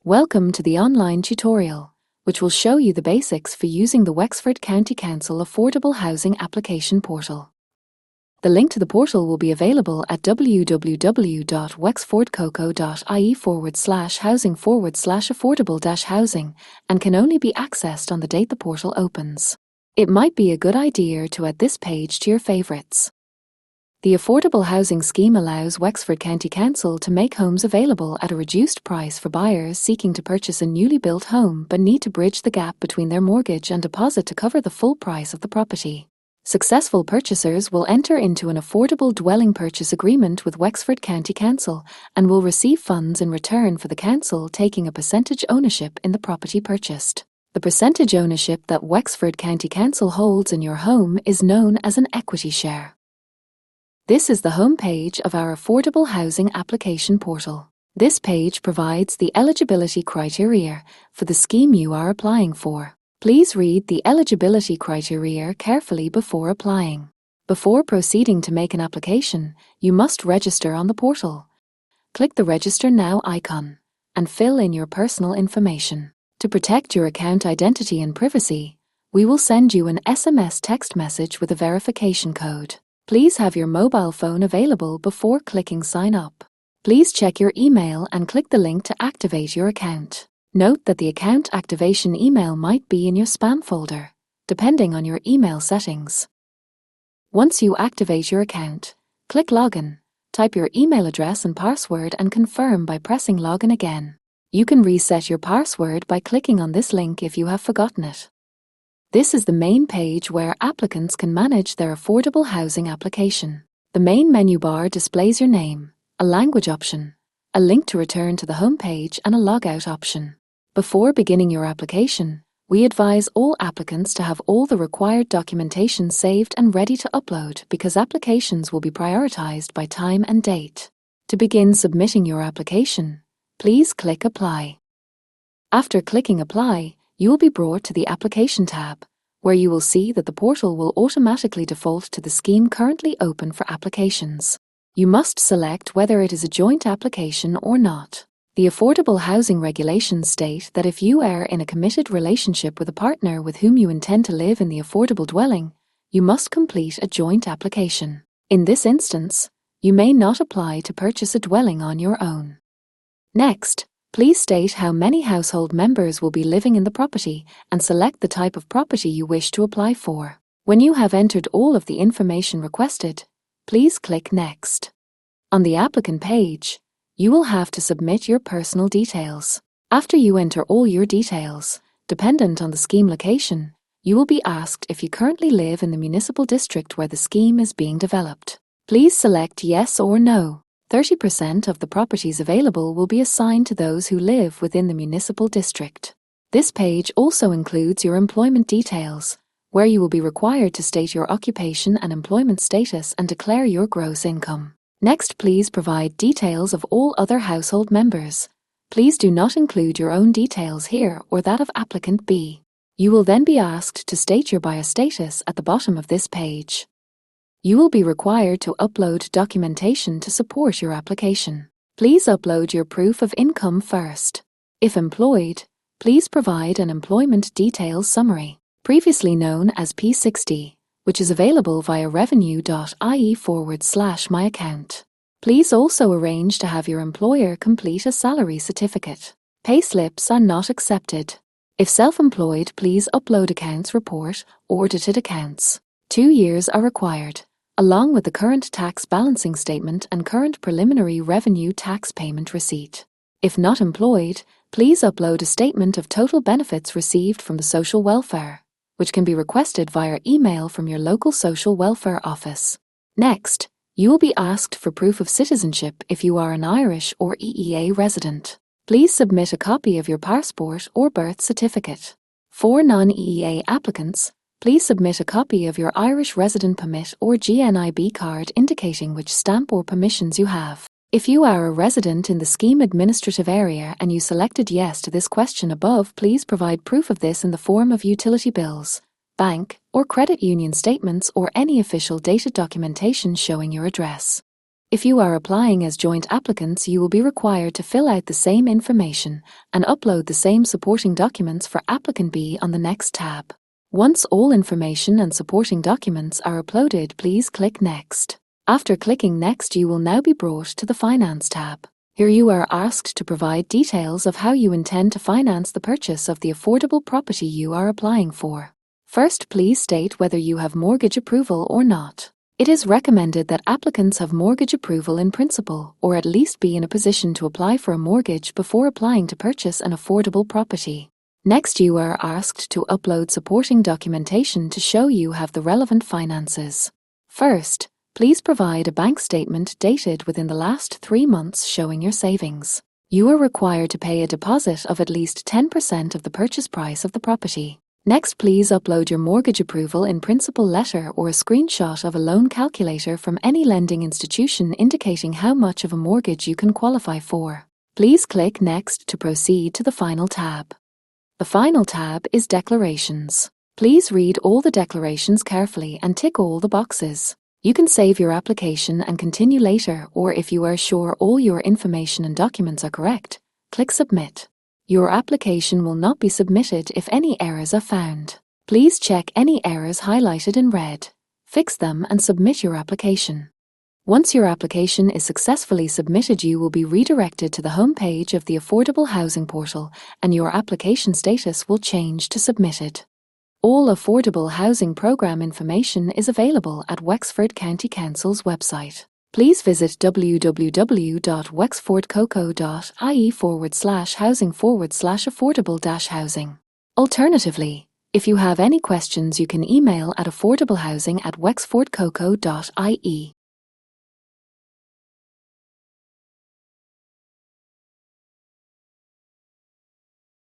Welcome to the online tutorial, which will show you the basics for using the Wexford County Council Affordable Housing Application Portal. The link to the portal will be available at www.wexfordcoco.ie/housing/affordable-housing and can only be accessed on the date the portal opens. It might be a good idea to add this page to your favorites. The Affordable Housing Scheme allows Wexford County Council to make homes available at a reduced price for buyers seeking to purchase a newly built home but need to bridge the gap between their mortgage and deposit to cover the full price of the property. Successful purchasers will enter into an affordable dwelling purchase agreement with Wexford County Council and will receive funds in return for the council taking a percentage ownership in the property purchased. The percentage ownership that Wexford County Council holds in your home is known as an equity share. This is the home page of our Affordable Housing Application Portal. This page provides the eligibility criteria for the scheme you are applying for. Please read the eligibility criteria carefully before applying. Before proceeding to make an application, you must register on the portal. Click the Register Now icon and fill in your personal information. To protect your account identity and privacy, we will send you an SMS text message with a verification code. Please have your mobile phone available before clicking Sign Up. Please check your email and click the link to activate your account. Note that the account activation email might be in your spam folder, depending on your email settings. Once you activate your account, click Login, type your email address and password and confirm by pressing Login again. You can reset your password by clicking on this link if you have forgotten it. This is the main page where applicants can manage their affordable housing application. The main menu bar displays your name, a language option, a link to return to the home page and a logout option. Before beginning your application, we advise all applicants to have all the required documentation saved and ready to upload because applications will be prioritized by time and date. To begin submitting your application, please click Apply. After clicking Apply, you will be brought to the Application tab, where you will see that the portal will automatically default to the scheme currently open for applications. You must select whether it is a joint application or not. The Affordable Housing Regulations state that if you are in a committed relationship with a partner with whom you intend to live in the affordable dwelling, you must complete a joint application. In this instance, you may not apply to purchase a dwelling on your own. Next, please state how many household members will be living in the property and select the type of property you wish to apply for. When you have entered all of the information requested, please click Next. On the applicant page, you will have to submit your personal details. After you enter all your details, dependent on the scheme location, you will be asked if you currently live in the municipal district where the scheme is being developed. Please select Yes or No. 30% of the properties available will be assigned to those who live within the municipal district. This page also includes your employment details, where you will be required to state your occupation and employment status and declare your gross income. Next, please provide details of all other household members. Please do not include your own details here or that of applicant B. You will then be asked to state your buyer status at the bottom of this page. You will be required to upload documentation to support your application. Please upload your proof of income first. If employed, please provide an employment details summary, previously known as P60, which is available via revenue.ie/my account. Please also arrange to have your employer complete a salary certificate. Payslips are not accepted. If self-employed, please upload accounts report, audited accounts. 2 years are required, along with the current tax balancing statement and current preliminary revenue tax payment receipt. If not employed, please upload a statement of total benefits received from the social welfare, which can be requested via email from your local social welfare office. Next, you will be asked for proof of citizenship if you are an Irish or EEA resident. Please submit a copy of your passport or birth certificate. For non-EEA applicants, please submit a copy of your Irish resident permit or GNIB card indicating which stamp or permissions you have. If you are a resident in the scheme administrative area and you selected yes to this question above, please provide proof of this in the form of utility bills, bank or credit union statements or any official dated documentation showing your address. If you are applying as joint applicants, you will be required to fill out the same information and upload the same supporting documents for applicant B on the next tab. Once all information and supporting documents are uploaded, please click Next. After clicking Next, you will now be brought to the Finance tab. Here you are asked to provide details of how you intend to finance the purchase of the affordable property you are applying for. First, please state whether you have mortgage approval or not. It is recommended that applicants have mortgage approval in principle, or at least be in a position to apply for a mortgage before applying to purchase an affordable property. Next, you are asked to upload supporting documentation to show you have the relevant finances. First, please provide a bank statement dated within the last 3 months showing your savings. You are required to pay a deposit of at least 10% of the purchase price of the property. Next, please upload your mortgage approval in principle letter or a screenshot of a loan calculator from any lending institution indicating how much of a mortgage you can qualify for. Please click Next to proceed to the final tab. The final tab is Declarations. Please read all the declarations carefully and tick all the boxes. You can save your application and continue later, or if you are sure all your information and documents are correct, click Submit. Your application will not be submitted if any errors are found. Please check any errors highlighted in red, fix them and submit your application. Once your application is successfully submitted, you will be redirected to the home page of the Affordable Housing Portal and your application status will change to Submitted. All affordable housing programme information is available at Wexford County Council's website. Please visit www.wexfordcoco.ie/housing/affordable-housing. Alternatively, if you have any questions, you can email at affordablehousing@wexfordcoco.ie.